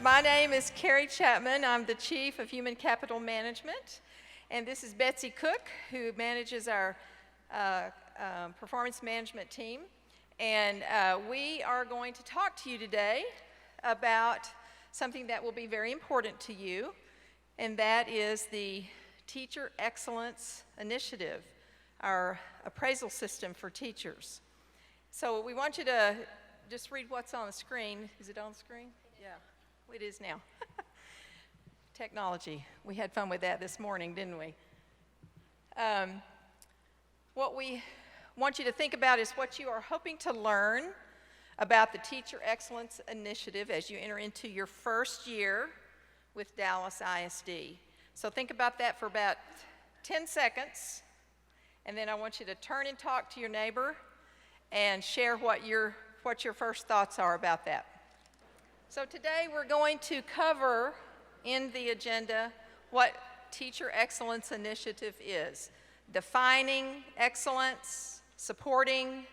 My name is Carrie Chapman. I'm the Chief of Human Capital Management. And this is Betsy Cook, who manages our performance management team. And we are going to talk to you today about something that will be very important to you, and that is the Teacher Excellence Initiative, our appraisal system for teachers. So we want you to just read what's on the screen. Is it on the screen? Yeah, it is now. Technology. We had fun with that this morning, didn't we? What we want you to think about is what you are hoping to learn about the Teacher Excellence Initiative as you enter into your first year with Dallas ISD. So think about that for about 10 seconds, and then I want you to turn and talk to your neighbor and share what your first thoughts are about that. So today we're going to cover in the agenda what Teacher Excellence Initiative is, defining excellence, supporting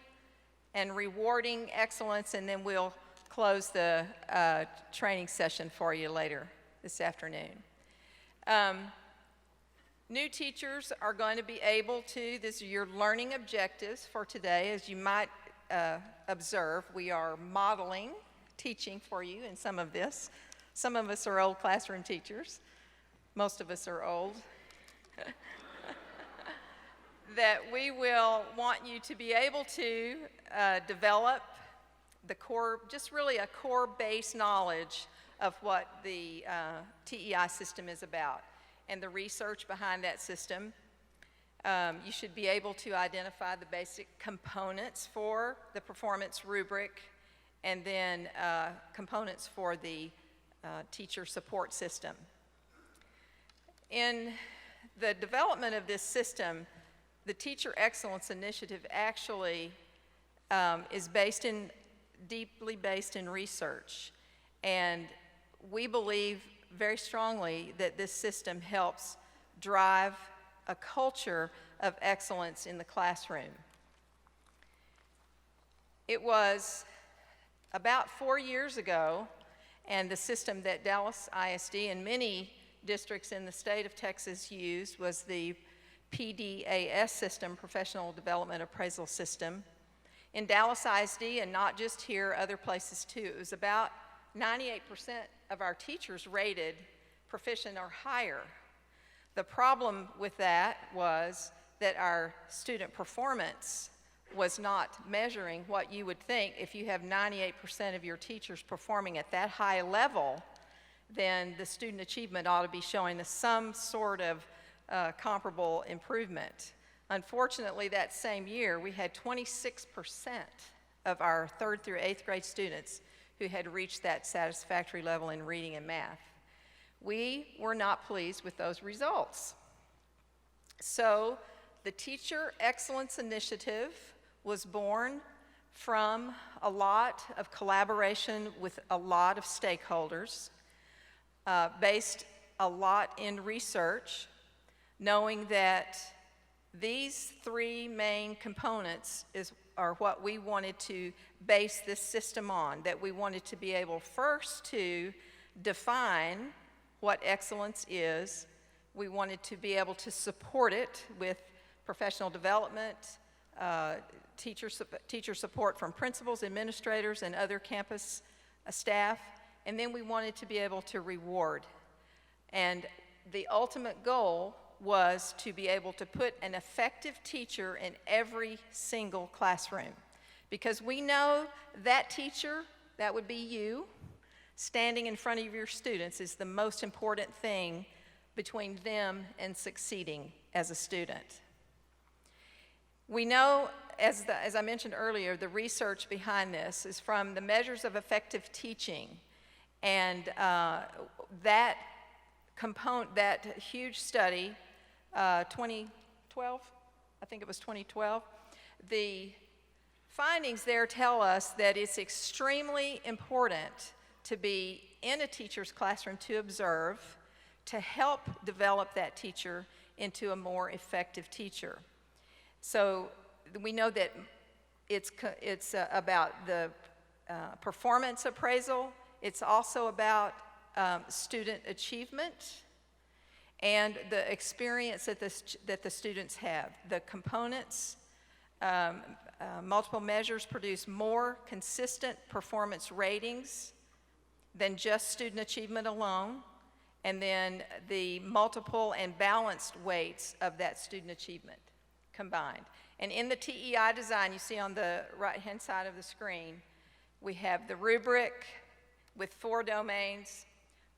and rewarding excellence, and then we'll close the training session for you later this afternoon. New teachers are going to be able to, these are your learning objectives for today. As you might observe, we are modeling teaching for you in some of this. Some of us are old classroom teachers. Most of us are old. That we will want you to be able to develop the core, just really a core base knowledge of what the TEI system is about and the research behind that system. You should be able to identify the basic components for the performance rubric and then components for the teacher support system. In the development of this system, the Teacher Excellence Initiative actually is deeply based in research, and we believe very strongly that this system helps drive a culture of excellence in the classroom. It was about 4 years ago, and the system that Dallas ISD and many districts in the state of Texas used was the PDAS system, Professional Development Appraisal System. In Dallas ISD, and not just here, other places too, it was about 98% of our teachers rated proficient or higher. The problem with that was that our student performance was not measuring what you would think. If you have 98% of your teachers performing at that high level, then the student achievement ought to be showing us some sort of comparable improvement. Unfortunately, that same year, we had 26% of our 3rd through 8th grade students who had reached that satisfactory level in reading and math. We were not pleased with those results. So the Teacher Excellence Initiative was born from a lot of collaboration with a lot of stakeholders, based a lot in research, knowing that these 3 main components are what we wanted to base this system on, that we wanted to be able first to define what excellence is. We wanted to be able to support it with professional development, teacher support from principals, administrators, and other campus staff, and then we wanted to be able to reward. And the ultimate goal was to be able to put an effective teacher in every single classroom. Because we know that teacher, that would be you, standing in front of your students is the most important thing between them and succeeding as a student. We know, as I mentioned earlier, the research behind this is from the measures of effective teaching, and that huge study, 2012, I think it was 2012, the findings there tell us that it's extremely important to be in a teacher's classroom to observe, to help develop that teacher into a more effective teacher. So we know that it's about the performance appraisal. It's also about student achievement and the experience that the students have. The components, multiple measures produce more consistent performance ratings than just student achievement alone, and then the multiple and balanced weights of that student achievement combined. And in the TEI design, you see on the right-hand side of the screen, we have the rubric with 4 domains,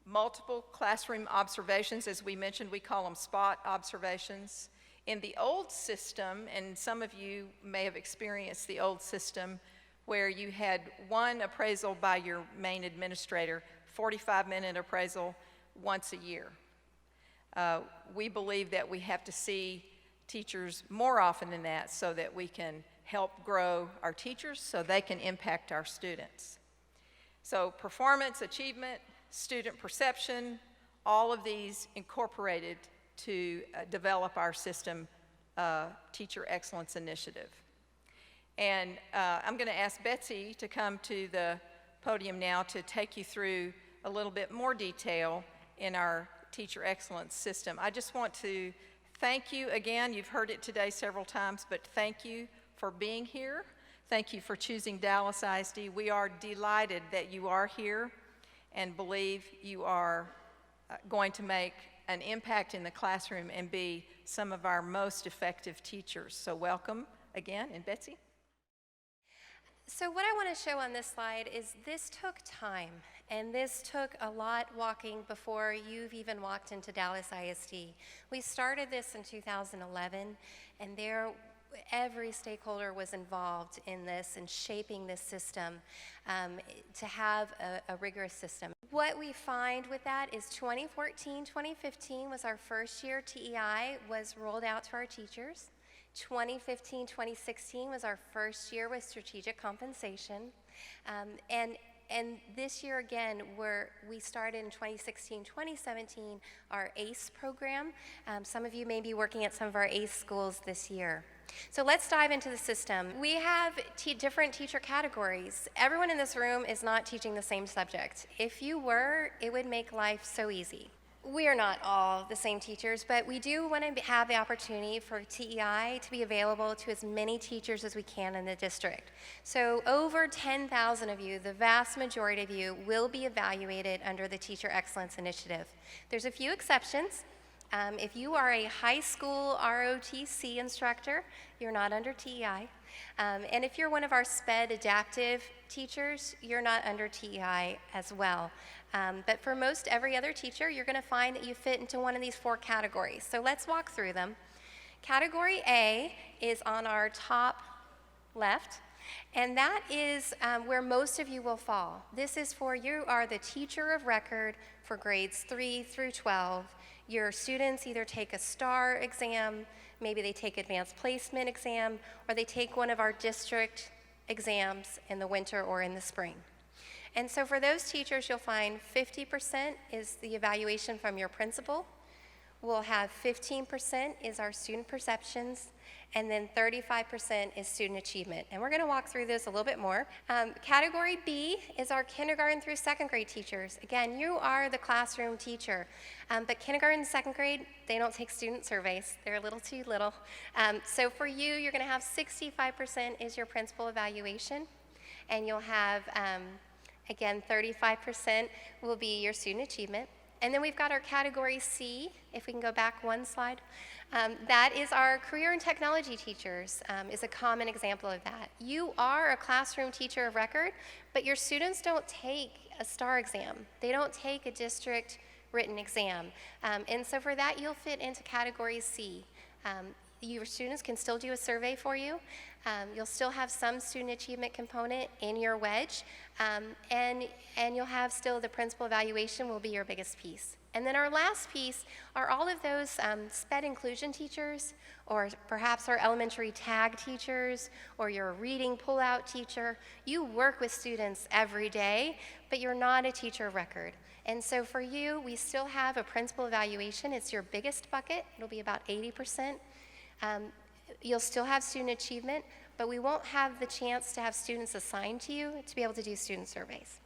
multiple classroom observations. As we mentioned, we call them spot observations. In the old system, and some of you may have experienced the old system, where you had one appraisal by your main administrator, 45-minute appraisal once a year. We believe that we have to see teachers more often than that so that we can help grow our teachers so they can impact our students. So performance, achievement, student perception, all of these incorporated to develop our system Teacher Excellence Initiative. And I'm going to ask Betsy to come to the podium now to take you through a little bit more detail in our Teacher Excellence System. I just want to thank you again. You've heard it today several times, but thank you for being here. Thank you for choosing Dallas ISD. We are delighted that you are here and believe you are going to make an impact in the classroom and be some of our most effective teachers. So welcome again, and Betsy. So what I want to show on this slide is this took time, and this took a lot walking before you've even walked into Dallas ISD. We started this in 2011, and every stakeholder was involved in this and shaping this system to have a rigorous system. What we find with that is 2014, 2015 was our first year TEI was rolled out to our teachers. 2015, 2016 was our first year with strategic compensation. And this year again, we started in 2016, 2017, our ACE program. Some of you may be working at some of our ACE schools this year. So let's dive into the system. We have different teacher categories. Everyone in this room is not teaching the same subject. If you were, it would make life so easy. We are not all the same teachers, but we do want to have the opportunity for TEI to be available to as many teachers as we can in the district. So over 10,000 of you, the vast majority of you, will be evaluated under the Teacher Excellence Initiative. There's a few exceptions. If you are a high school ROTC instructor, you're not under TEI. And if you're one of our SPED adaptive teachers, you're not under TEI as well. But for most every other teacher, you're going to find that you fit into one of these 4 categories. So let's walk through them. Category A is on our top left, and that is where most of you will fall. This is for you are the teacher of record for grades 3 through 12. Your students either take a STAR exam, maybe they take advanced placement exam, or they take one of our district exams in the winter or in the spring. And so for those teachers, you'll find 50% is the evaluation from your principal. We'll have 15% is our student perceptions, and then 35% is student achievement. And we're going to walk through this a little bit more. Category B is our kindergarten through 2nd grade teachers. Again, you are the classroom teacher, but kindergarten and 2nd grade, they don't take student surveys. They're a little too little. So for you, you're going to have 65% is your principal evaluation, and you'll have again, 35% will be your student achievement. And then we've got our category C, if we can go back one slide. That is our career and technology teachers, is a common example of that. You are a classroom teacher of record, but your students don't take a STAR exam. They don't take a district written exam. And so for that, you'll fit into category C. Your students can still do a survey for you. You'll still have some student achievement component in your wedge, and you'll have still the principal evaluation will be your biggest piece. And then our last piece are all of those SPED inclusion teachers, or perhaps our elementary tag teachers, or your reading pull-out teacher. You work with students every day, but you're not a teacher of record. And so for you, we still have a principal evaluation. It's your biggest bucket. It'll be about 80%. You'll still have student achievement, but we won't have the chance to have students assigned to you to be able to do student surveys.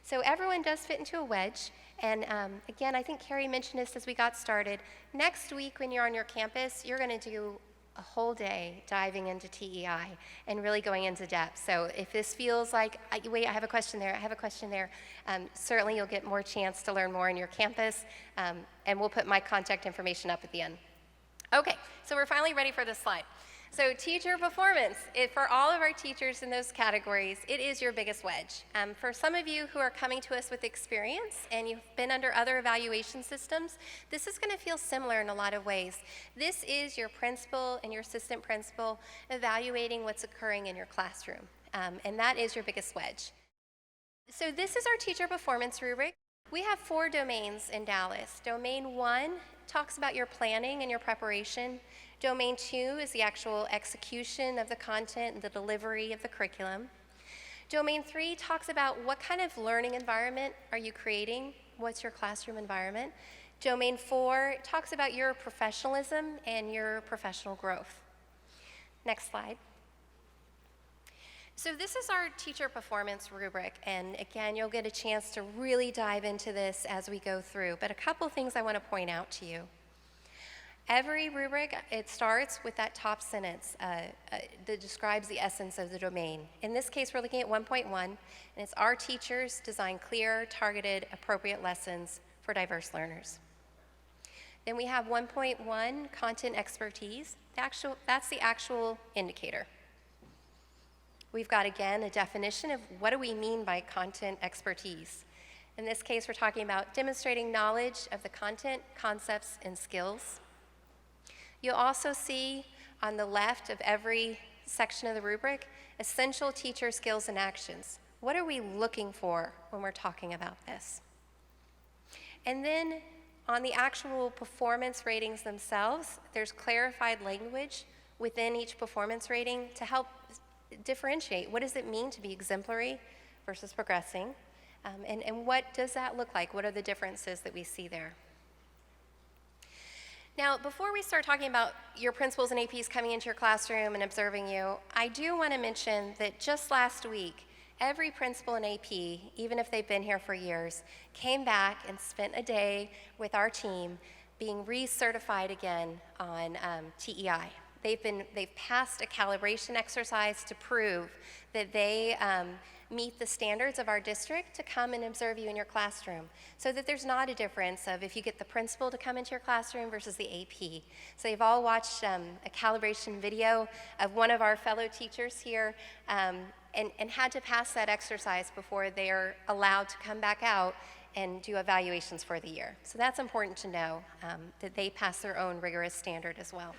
So everyone does fit into a wedge. And again, I think Carrie mentioned this as we got started. Next week when you're on your campus, you're going to do a whole day diving into TEI and really going into depth. So if this feels like, wait, I have a question there, I have a question there, certainly you'll get more chance to learn more in your campus, and we'll put my contact information up at the end. Okay, so we're finally ready for this slide. So teacher performance, for all of our teachers in those categories, it is your biggest wedge. For some of you who are coming to us with experience and you've been under other evaluation systems, this is going to feel similar in a lot of ways. This is your principal and your assistant principal evaluating what's occurring in your classroom, and that is your biggest wedge. So this is our teacher performance rubric. We have 4 domains in Dallas. Domain 1 talks about your planning and your preparation. Domain 2 is the actual execution of the content and the delivery of the curriculum. Domain 3 talks about what kind of learning environment are you creating? What's your classroom environment? Domain 4 talks about your professionalism and your professional growth. Next slide. So this is our teacher performance rubric, and again, you'll get a chance to really dive into this as we go through, but a couple things I want to point out to you. Every rubric, it starts with that top sentence that describes the essence of the domain. In this case, we're looking at 1.1, and it's our teachers design clear, targeted, appropriate lessons for diverse learners. Then we have 1.1, content expertise. That's the actual indicator. We've got, again, a definition of what do we mean by content expertise. In this case, we're talking about demonstrating knowledge of the content, concepts, and skills. You'll also see on the left of every section of the rubric, essential teacher skills and actions. What are we looking for when we're talking about this? And then on the actual performance ratings themselves, there's clarified language within each performance rating to help differentiate what does it mean to be exemplary versus progressing, and what does that look like? What are the differences that we see there? Now, before we start talking about your principals and APs coming into your classroom and observing you, I do want to mention that just last week, every principal and AP, even if they've been here for years, came back and spent a day with our team being recertified again on TEI. They've passed a calibration exercise to prove that they meet the standards of our district to come and observe you in your classroom, so that there's not a difference of if you get the principal to come into your classroom versus the AP. So they've all watched a calibration video of one of our fellow teachers here and had to pass that exercise before they're allowed to come back out and do evaluations for the year. So that's important to know, that they pass their own rigorous standard as well.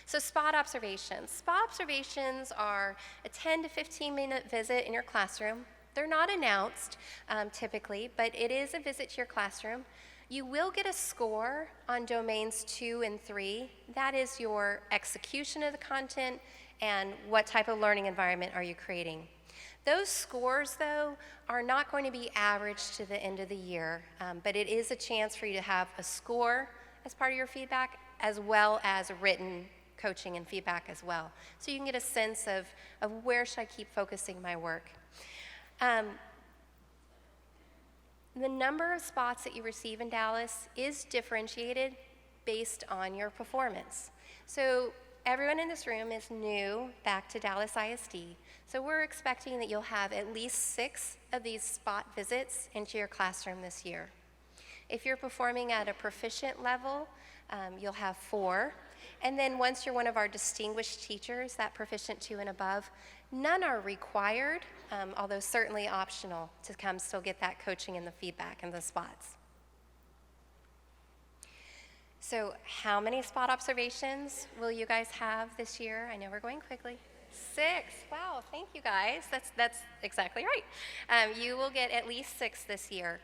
So spot observations. Spot observations are a 10 to 15 minute visit in your classroom. They're not announced typically, but it is a visit to your classroom. You will get a score on domains 2 and 3. That is your execution of the content and what type of learning environment are you creating. Those scores, though, are not going to be averaged to the end of the year, but it is a chance for you to have a score as part of your feedback, as well as written coaching and feedback as well. So you can get a sense of where should I keep focusing my work. The number of spots that you receive in Dallas is differentiated based on your performance. So everyone in this room is new back to Dallas ISD. So we're expecting that you'll have at least 6 of these spot visits into your classroom this year. If you're performing at a proficient level, you'll have 4. And then once you're one of our distinguished teachers, that proficient 2 and above, none are required, although certainly optional to come still get that coaching and the feedback and the spots. So how many spot observations will you guys have this year? I know we're going quickly. 6. Wow, thank you guys. That's exactly right. You will get at least 6 this year.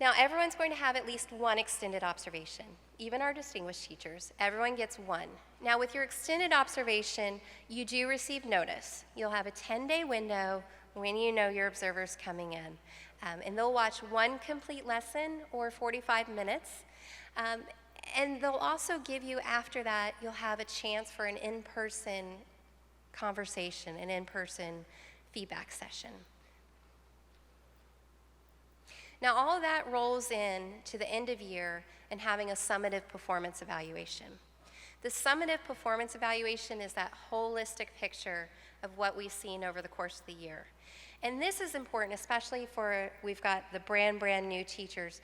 Now, everyone's going to have at least 1 extended observation. Even our distinguished teachers, everyone gets 1. Now, with your extended observation, you do receive notice. You'll have a 10-day window when you know your observer's coming in. And they'll watch 1 complete lesson or 45 minutes. And they'll also give you, after that, you'll have a chance for an in-person conversation, an in-person feedback session. Now, all of that rolls in to the end of year and having a summative performance evaluation. The summative performance evaluation is that holistic picture of what we've seen over the course of the year. And this is important, especially for, we've got the brand new teachers.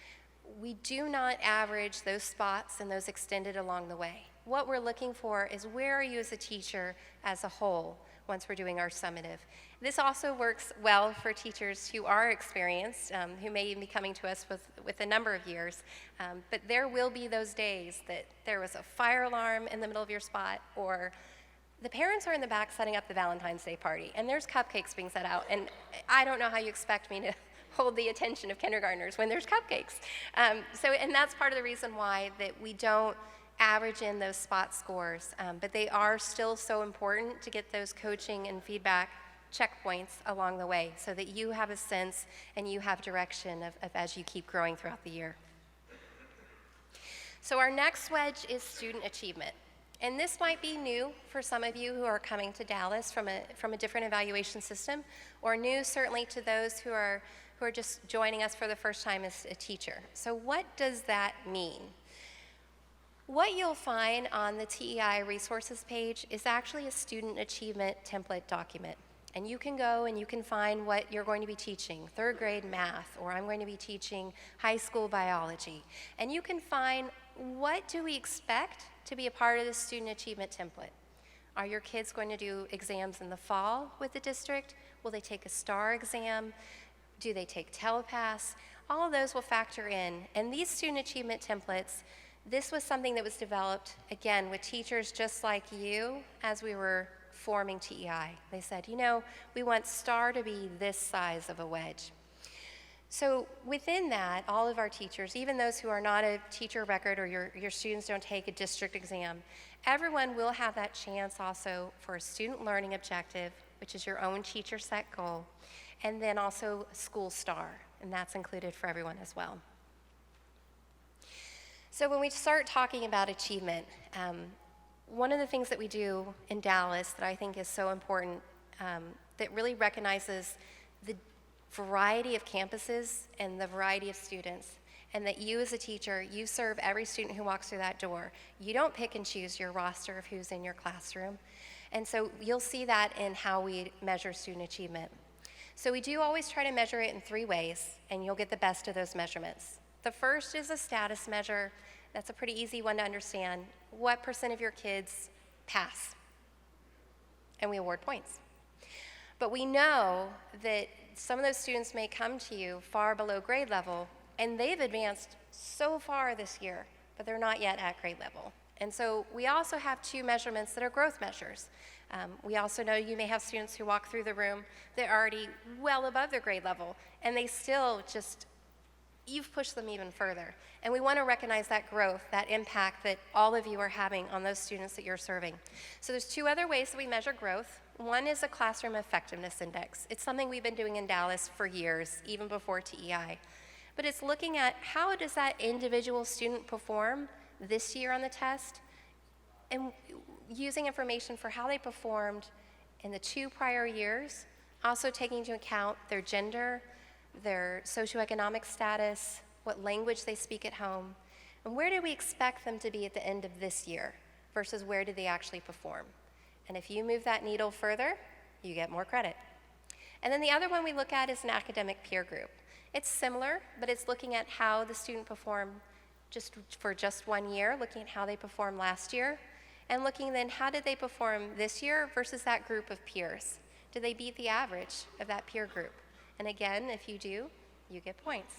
We do not average those spots and those extended along the way. What we're looking for is where are you as a teacher as a whole once we're doing our summative. This also works well for teachers who are experienced, who may even be coming to us with a number of years, but there will be those days that there was a fire alarm in the middle of your spot, or the parents are in the back setting up the Valentine's Day party, and there's cupcakes being set out, and I don't know how you expect me to hold the attention of kindergartners when there's cupcakes. And that's part of the reason why that we don't average in those spot scores, but they are still so important to get those coaching and feedback checkpoints along the way so that you have a sense and you have direction of as you keep growing throughout the year. So our next wedge is student achievement. And this might be new for some of you who are coming to Dallas from a different evaluation system, or new certainly to those who are just joining us for the first time as a teacher. So what does that mean? What you'll find on the TEI resources page is actually a student achievement template document. And you can go and you can find what you're going to be teaching, third grade math, or I'm going to be teaching high school biology. And you can find what do we expect to be a part of the student achievement template. Are your kids going to do exams in the fall with the district? Will they take a STAR exam? Do they take telepass? All of those will factor in. And these student achievement templates, this was something that was developed, again, with teachers just like you as we were forming TEI. They said, you know, we want STAR to be this size of a wedge. So within that, all of our teachers, even those who are not a teacher of record or your students don't take a district exam, everyone will have that chance also for a student learning objective, which is your own teacher set goal, and then also school STAR, and that's included for everyone as well. So when we start talking about achievement, one of the things that we do in Dallas that I think is so important, that really recognizes the variety of campuses and the variety of students, and that you as a teacher, you serve every student who walks through that door. You don't pick and choose your roster of who's in your classroom. And so you'll see that in how we measure student achievement. So we do always try to measure it in 3 ways, and you'll get the best of those measurements. The first is a status measure. That's a pretty easy one to understand. What % of your kids pass? And we award points. But we know that some of those students may come to you far below grade level, and they've advanced so far this year, but they're not yet at grade level. And so we also have 2 measurements that are growth measures. We also know you may have students who walk through the room that are already well above their grade level, and they still just, you've pushed them even further. And we want to recognize that growth, that impact that all of you are having on those students that you're serving. So there's 2 other ways that we measure growth. One is a classroom effectiveness index. It's something we've been doing in Dallas for years, even before TEI. But it's looking at how does that individual student perform this year on the test, and using information for how they performed in the 2 prior years, also taking into account their gender, their socioeconomic status, what language they speak at home, and where do we expect them to be at the end of this year versus where did they actually perform. And if you move that needle further, you get more credit. And then the other one we look at is an academic peer group. It's similar, but it's looking at how the student performed for just 1 year, looking at how they performed last year, and looking then how did they perform this year versus that group of peers. Did they beat the average of that peer group? And again, if you do, you get points.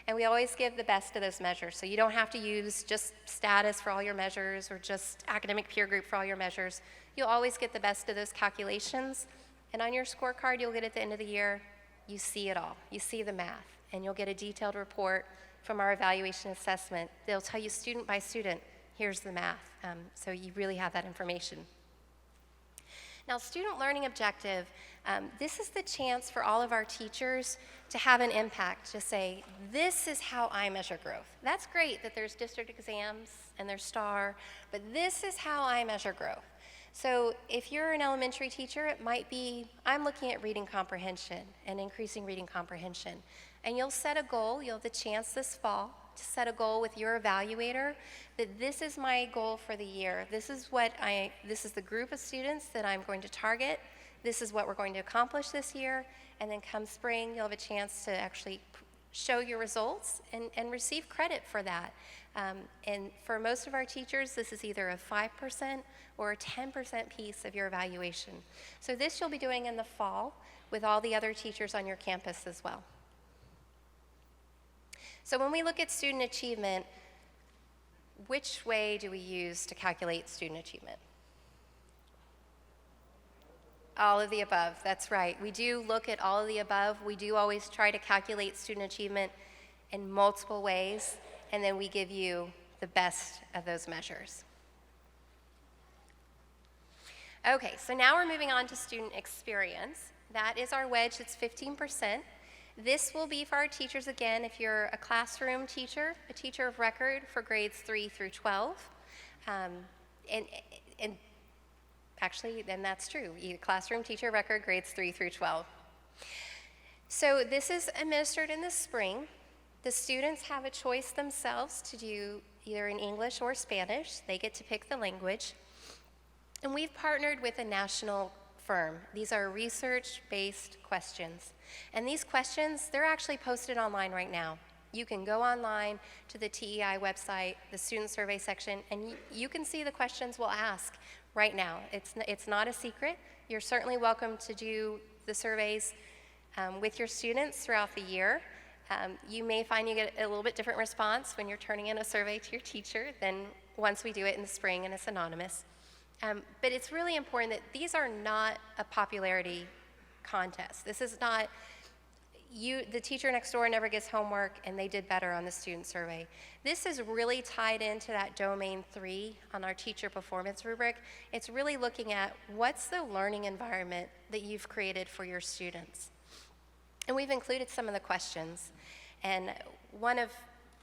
And we always give the best of those measures. So you don't have to use just status for all your measures or just academic peer group for all your measures. You'll always get the best of those calculations. And on your scorecard you'll get at the end of the year, you see it all. You see the math. And you'll get a detailed report from our evaluation assessment. They'll tell you student by student, here's the math. So you really have that information. Now, student learning objective, this is the chance for all of our teachers to have an impact, to say, this is how I measure growth. That's great that there's district exams and there's STAR, but this is how I measure growth. So if you're an elementary teacher, it might be, I'm looking at reading comprehension and increasing reading comprehension. And you'll set a goal. You'll have the chance this fall to set a goal with your evaluator that this is my goal for the year. This is the group of students that I'm going to target. This is what we're going to accomplish this year. And then come spring, you'll have a chance to actually show your results and receive credit for that. And for most of our teachers, this is either a 5% or a 10% piece of your evaluation. So this you'll be doing in the fall with all the other teachers on your campus as well. So when we look at student achievement, which way do we use to calculate student achievement? All of the above, that's right. We do look at all of the above. We do always try to calculate student achievement in multiple ways, and then we give you the best of those measures. Okay, so now we're moving on to student experience. That is our wedge, it's 15%. This will be for our teachers again if you're a classroom teacher, a teacher of record for grades 3 through 12. And actually, then that's true. Either classroom teacher record, grades 3 through 12. So this is administered in the spring. The students have a choice themselves to do either in English or Spanish. They get to pick the language. And we've partnered with a national firm. These are research-based questions. And these questions, they're actually posted online right now. You can go online to the TEI website, the student survey section, and you can see the questions we'll ask right now. It's not a secret. You're certainly welcome to do the surveys with your students throughout the year. You may find you get a little bit different response when you're turning in a survey to your teacher than once we do it in the spring and it's anonymous. But it's really important that these are not a popularity contest. This is not the teacher next door never gets homework and they did better on the student survey. This is really tied into that domain 3 on our teacher performance rubric. It's really looking at what's the learning environment that you've created for your students. And we've included some of the questions. And one of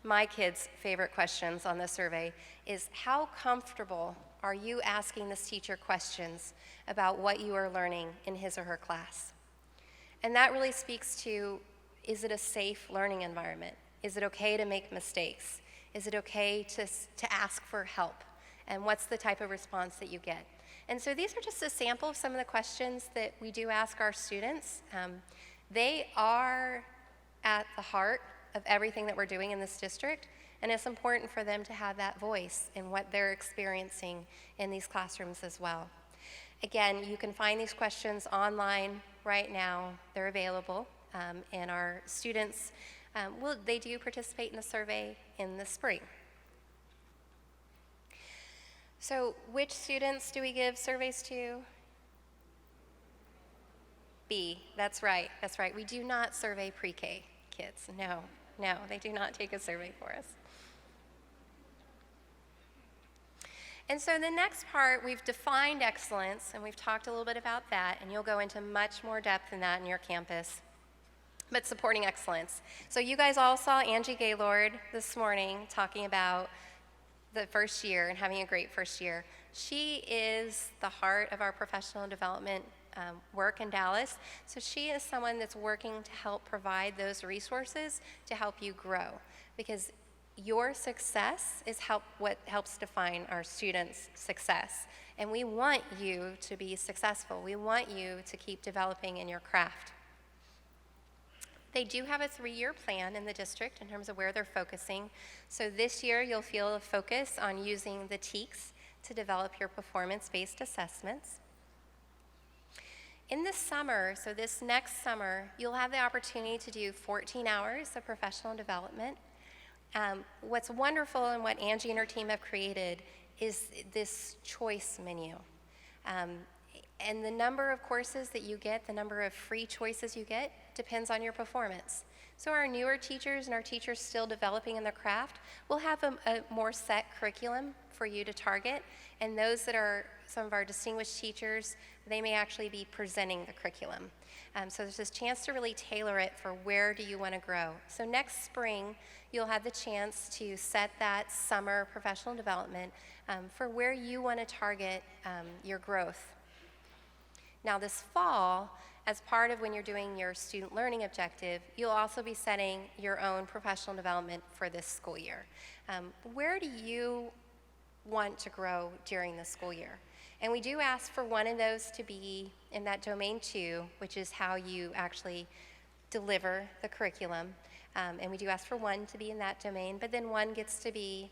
my kids' favorite questions on the survey is, how comfortable are you asking this teacher questions about what you are learning in his or her class? And that really speaks to, is it a safe learning environment? Is it okay to make mistakes? Is it okay to ask for help? And what's the type of response that you get? And so these are just a sample of some of the questions that we do ask our students. They are at the heart of everything that we're doing in this district, and it's important for them to have that voice in what they're experiencing in these classrooms as well. Again, you can find these questions online right now. They're available, and our students, they do participate in the survey in the spring. So which students do we give surveys to? B, that's right. We do not survey pre-K kids. No, they do not take a survey for us. And so the next part, we've defined excellence, and we've talked a little bit about that, and you'll go into much more depth in that in your campus. But supporting excellence. So you guys all saw Angie Gaylord this morning talking about the first year and having a great first year. She is the heart of our professional development work in Dallas. So she is someone that's working to help provide those resources to help you grow, because your success is what helps define our students' success. And we want you to be successful. We want you to keep developing in your craft. They do have a 3-year plan in the district in terms of where they're focusing. So this year you'll feel a focus on using the TEACs to develop your performance-based assessments. In the summer, so this next summer, you'll have the opportunity to do 14 hours of professional development. What's wonderful and what Angie and her team have created is this choice menu. And the number of courses that you get, the number of free choices you get, depends on your performance. So our newer teachers and our teachers still developing in their craft will have a more set curriculum for you to target. And those that are some of our distinguished teachers, they may actually be presenting the curriculum. So there's this chance to really tailor it for where do you want to grow. So next spring, you'll have the chance to set that summer professional development for where you want to target your growth. Now this fall, as part of when you're doing your student learning objective, you'll also be setting your own professional development for this school year. Where do you want to grow during the school year? And we do ask for one of those to be in that domain 2, which is how you actually deliver the curriculum. And we do ask for one to be in that domain, but then one gets to be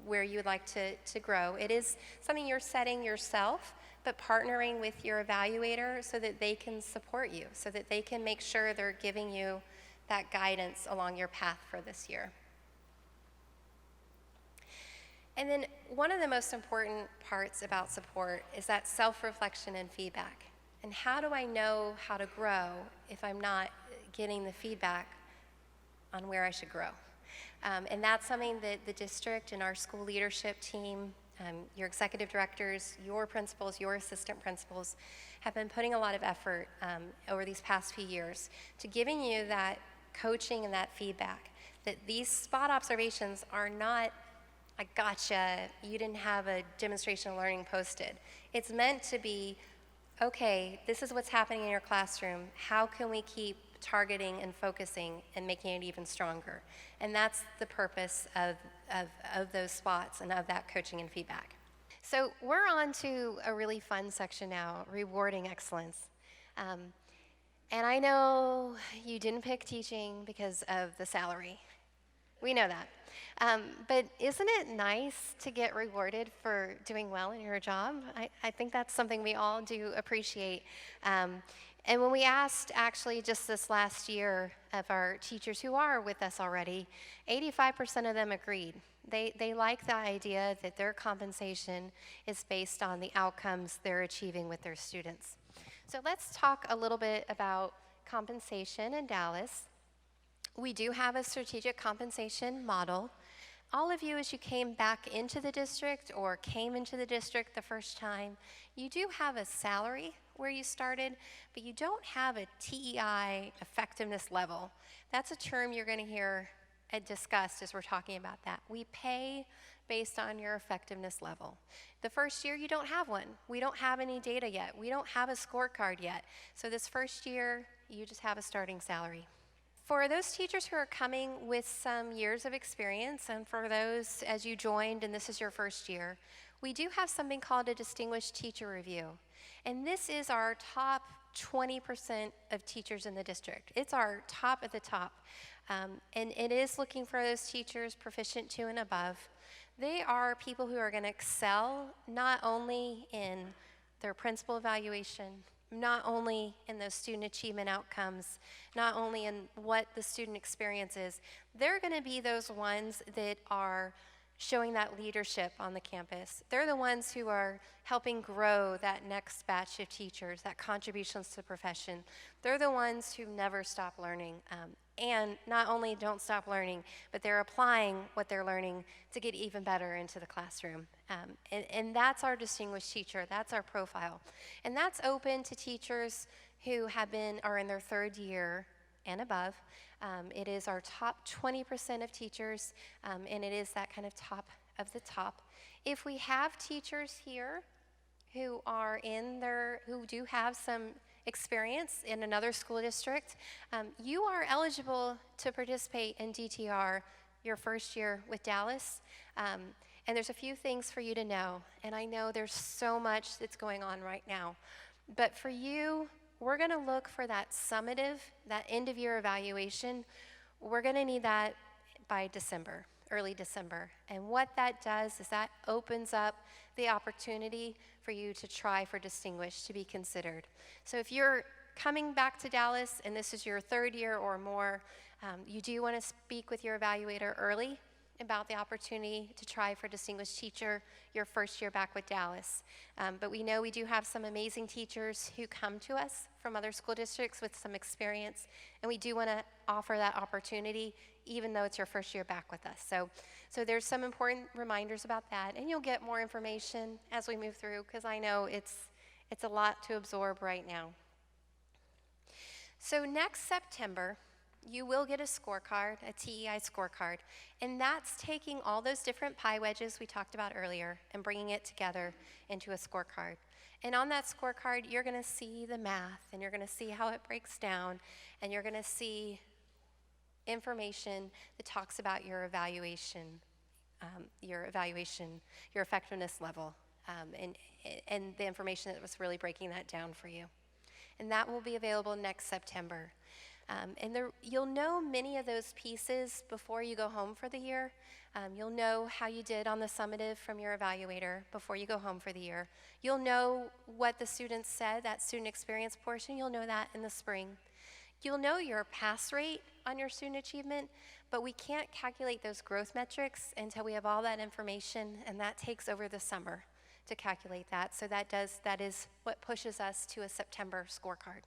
where you would like to grow. It is something you're setting yourself, but partnering with your evaluator so that they can support you, so that they can make sure they're giving you that guidance along your path for this year. And then one of the most important parts about support is that self-reflection and feedback. And how do I know how to grow if I'm not getting the feedback on where I should grow? And that's something that the district and our school leadership team, your executive directors, your principals, your assistant principals, have been putting a lot of effort over these past few years to giving you that coaching and that feedback, that these spot observations are not, I gotcha, you didn't have a demonstration of learning posted. It's meant to be, okay, this is what's happening in your classroom. How can we keep targeting and focusing and making it even stronger? And that's the purpose of those spots and of that coaching and feedback. So we're on to a really fun section now, rewarding excellence. And I know you didn't pick teaching because of the salary. We know that. But isn't it nice to get rewarded for doing well in your job? I think that's something we all do appreciate. And when we asked, actually, just this last year of our teachers who are with us already, 85% of them agreed. They like the idea that their compensation is based on the outcomes they're achieving with their students. So let's talk a little bit about compensation in Dallas. We do have a strategic compensation model. All of you, as you came back into the district or came into the district the first time, you do have a salary where you started, but you don't have a TEI effectiveness level. That's a term you're going to hear discussed as we're talking about that. We pay based on your effectiveness level. The first year, you don't have one. We don't have any data yet. We don't have a scorecard yet. So this first year, you just have a starting salary. For those teachers who are coming with some years of experience, and for those as you joined and this is your first year, we do have something called a Distinguished Teacher Review. And this is our top 20% of teachers in the district. It's our top at the top. And it is looking for those teachers proficient 2 and above. They are people who are going to excel not only in their principal evaluation, not only in those student achievement outcomes, not only in what the student experience is, they're going to be those ones that are showing that leadership on the campus. They're the ones who are helping grow that next batch of teachers, that contributions to the profession. They're the ones who never stop learning, and not only don't stop learning, but they're applying what they're learning to get even better into the classroom. And that's our distinguished teacher. That's our profile. And that's open to teachers who are in their 3rd year and above. It is our top 20% of teachers, and it is that kind of top of the top. If we have teachers here who do have some experience in another school district, you are eligible to participate in DTR your first year with Dallas. And there's a few things for you to know. And I know there's so much that's going on right now. But for you, we're going to look for that summative, that end-of-year evaluation. We're going to need that by December, early December. And what that does is that opens up the opportunity for you to try for Distinguished to be considered. So if you're coming back to Dallas and this is your 3rd year or more, you do want to speak with your evaluator early about the opportunity to try for Distinguished Teacher your first year back with Dallas. But we know we do have some amazing teachers who come to us from other school districts with some experience, and we do want to offer that opportunity even though it's your first year back with us. So there's some important reminders about that, and you'll get more information as we move through, because I know it's a lot to absorb right now. So next September, you will get a scorecard, a TEI scorecard, and that's taking all those different pie wedges we talked about earlier and bringing it together into a scorecard. And on that scorecard, you're going to see the math, and you're going to see how it breaks down, and you're going to see information that talks about your evaluation, your effectiveness level, and the information that was really breaking that down for you. And that will be available next September. You'll know many of those pieces before you go home for the year. You'll know how you did on the summative from your evaluator before you go home for the year. You'll know what the students said, that student experience portion, you'll know that in the spring. You'll know your pass rate on your student achievement, but we can't calculate those growth metrics until we have all that information, and that takes over the summer to calculate that. So that is what pushes us to a September scorecard.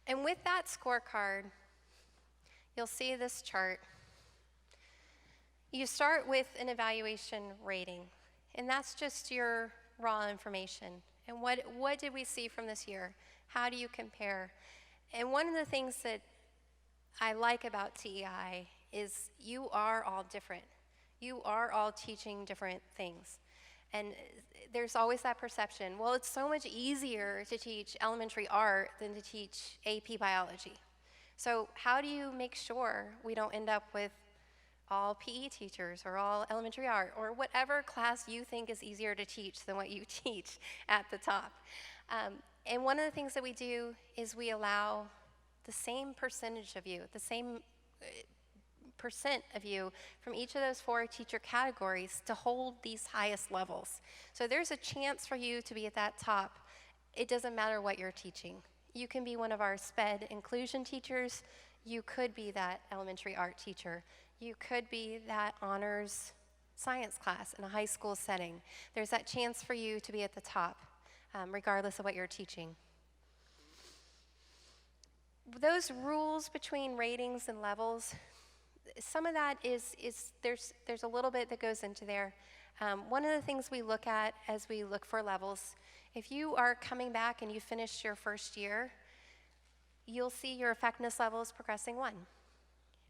And with that scorecard, you'll see this chart. You start with an evaluation rating, and that's just your raw information. And what did we see from this year? How do you compare? And one of the things that I like about TEI is you are all different. You are all teaching different things. And there's always that perception, well, it's so much easier to teach elementary art than to teach AP biology. So how do you make sure we don't end up with all PE teachers or all elementary art or whatever class you think is easier to teach than what you teach at the top? And one of the things that we do is we allow the same percentage of you, the same percent of you from each of those 4 teacher categories to hold these highest levels. So there's a chance for you to be at that top. It doesn't matter what you're teaching. You can be one of our SPED inclusion teachers. You could be that elementary art teacher. You could be that honors science class in a high school setting. There's that chance for you to be at the top, regardless of what you're teaching. Those rules between ratings and levels, some of that is there's a little bit that goes into there. One of the things we look at as we look for levels, if you are coming back and you finished your first year, you'll see your effectiveness levels progressing 1.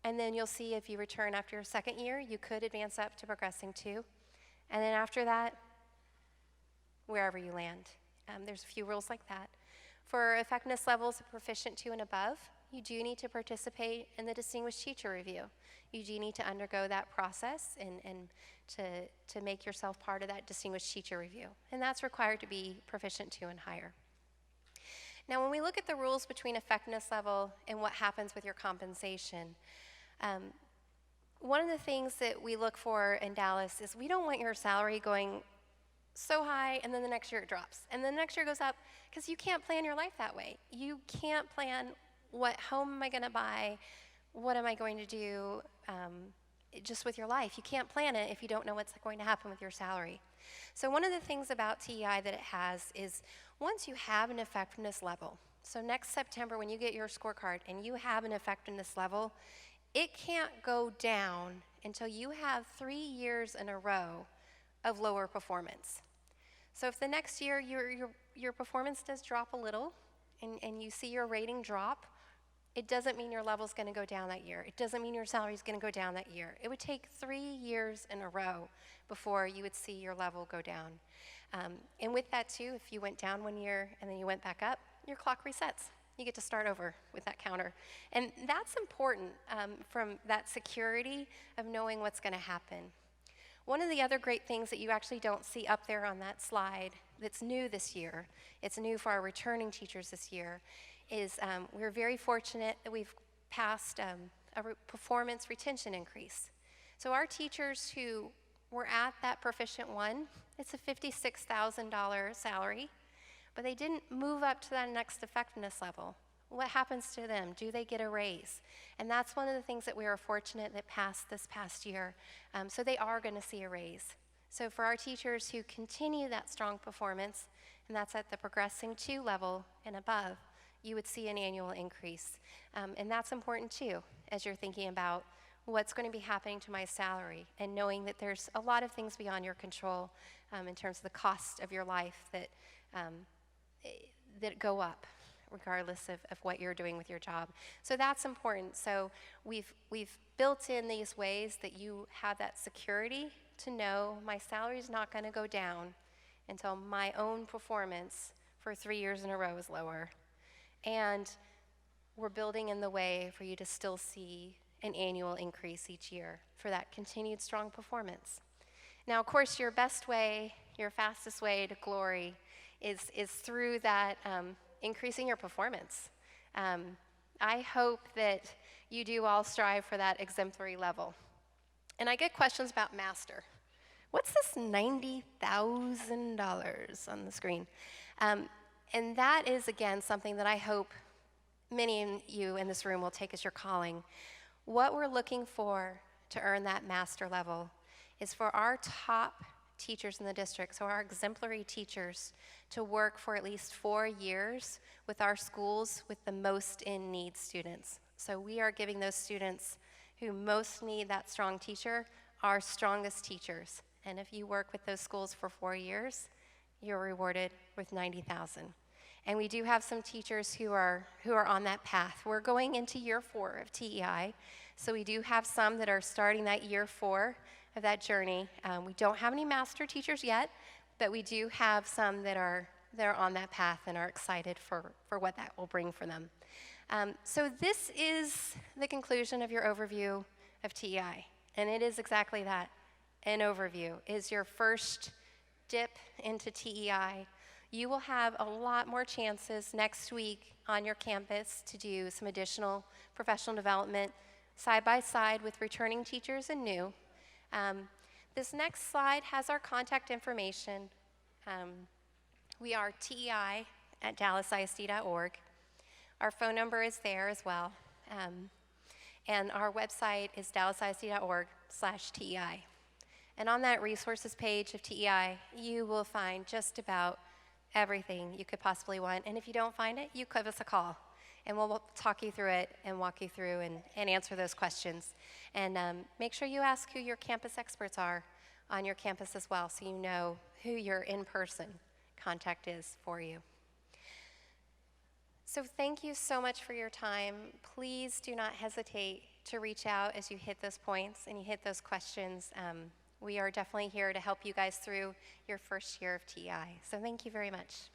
And then you'll see if you return after your second year, you could advance up to progressing 2. And then after that, wherever you land. There's a few rules like that. For effectiveness levels of proficient 2 and above, you do need to participate in the Distinguished Teacher Review. You do need to undergo that process and to make yourself part of that Distinguished Teacher Review. And that's required to be proficient 2 and higher. Now, when we look at the rules between effectiveness level and what happens with your compensation, one of the things that we look for in Dallas is we don't want your salary going so high and then the next year it drops. And then the next year goes up because you can't plan your life that way. You can't plan what home am I going to buy, what am I going to do just with your life. You can't plan it if you don't know what's going to happen with your salary. So one of the things about TEI that it has is once you have an effectiveness level, so next September when you get your scorecard and you have an effectiveness level, it can't go down until you have 3 years in a row of lower performance. So if the next year your performance does drop a little and you see your rating drop, it doesn't mean your level's going to go down that year. It doesn't mean your salary's going to go down that year. It would take 3 years in a row before you would see your level go down. And with that too, if you went down 1 year and then you went back up, your clock resets. You get to start over with that counter. And that's important from that security of knowing what's going to happen. One of the other great things that you actually don't see up there on that slide that's new this year, it's new for our returning teachers this year, is we're very fortunate that we've passed a performance retention increase. So our teachers who were at that proficient 1, it's a $56,000 salary, but they didn't move up to that next effectiveness level. What happens to them? Do they get a raise? And that's one of the things that we are fortunate that passed this past year. So they are going to see a raise. So for our teachers who continue that strong performance, and that's at the progressing 2 level and above, you would see an annual increase. And that's important too, as you're thinking about what's going to be happening to my salary and knowing that there's a lot of things beyond your control in terms of the cost of your life that go up, regardless of what you're doing with your job. So that's important. So we've built in these ways that you have that security to know my salary is not going to go down until my own performance for 3 years in a row is lower. And we're building in the way for you to still see an annual increase each year for that continued strong performance. Now, of course, your best way, your fastest way to glory is through that increasing your performance. I hope that you do all strive for that exemplary level. And I get questions about master. What's this $90,000 on the screen? And that is, again, something that I hope many of you in this room will take as your calling. What we're looking for to earn that master level is for our top teachers in the district, so our exemplary teachers, to work for at least 4 years with our schools with the most in need students. So we are giving those students who most need that strong teacher our strongest teachers. And if you work with those schools for 4 years, you're rewarded with $90,000. And we do have some teachers who are on that path. We're going into year 4 of TEI, so we do have some that are starting that year 4 of that journey. We don't have any master teachers yet, but we do have some that are on that path and are excited for what that will bring for them. So this is the conclusion of your overview of TEI, and it is exactly that. An overview is your first dip into TEI. You will have a lot more chances next week on your campus to do some additional professional development side by side with returning teachers and new. This next slide has our contact information. We are TEI at dallasisd.org. Our phone number is there as well. And our website is dallasisd.org/TEI. And on that resources page of TEI, you will find just about everything you could possibly want. And if you don't find it, you give us a call, and we'll talk you through it and walk you through and answer those questions. And make sure you ask who your campus experts are on your campus as well, so you know who your in-person contact is for you. So thank you so much for your time. Please do not hesitate to reach out as you hit those points and you hit those questions. We are definitely here to help you guys through your first year of TEI. So thank you very much.